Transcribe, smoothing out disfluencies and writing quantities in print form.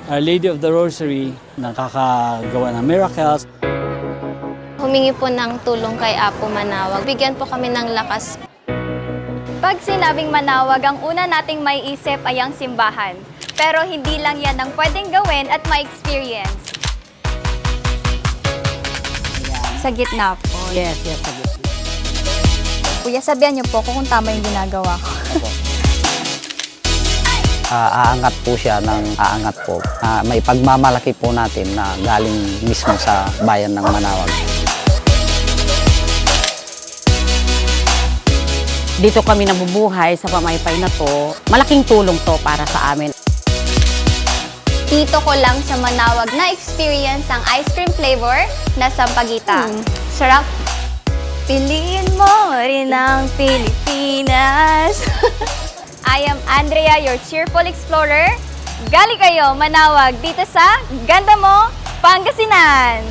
Our Lady of the Rosary, nakakagawa ng miracles. Humingi po ng tulong kay Apo Manaoag. Bigyan po kami ng lakas. Pag sinabing Manaoag, ang una nating maiisip ay ang simbahan. Pero hindi lang yan ang pwedeng gawin at ma-experience. Sa gitna po. Yes, sa gitna. Kuya, sabihan niyo po kung tama yung ginagawa ko. Aangat po siya ng aangat po. May pagmamalaki po natin na galing mismo sa bayan ng Manaoag. Dito kami nabubuhay sa pamaypay na to. Malaking tulong to para sa amin. Dito ko lang sa Manaoag na experience ang ice cream flavor na sampagita. Sarap. Piliin mo rin ang Pilipinas. I am Andrea, your cheerful explorer. Galing kayo, Manaoag, dito sa Ganda mo, Pangasinan.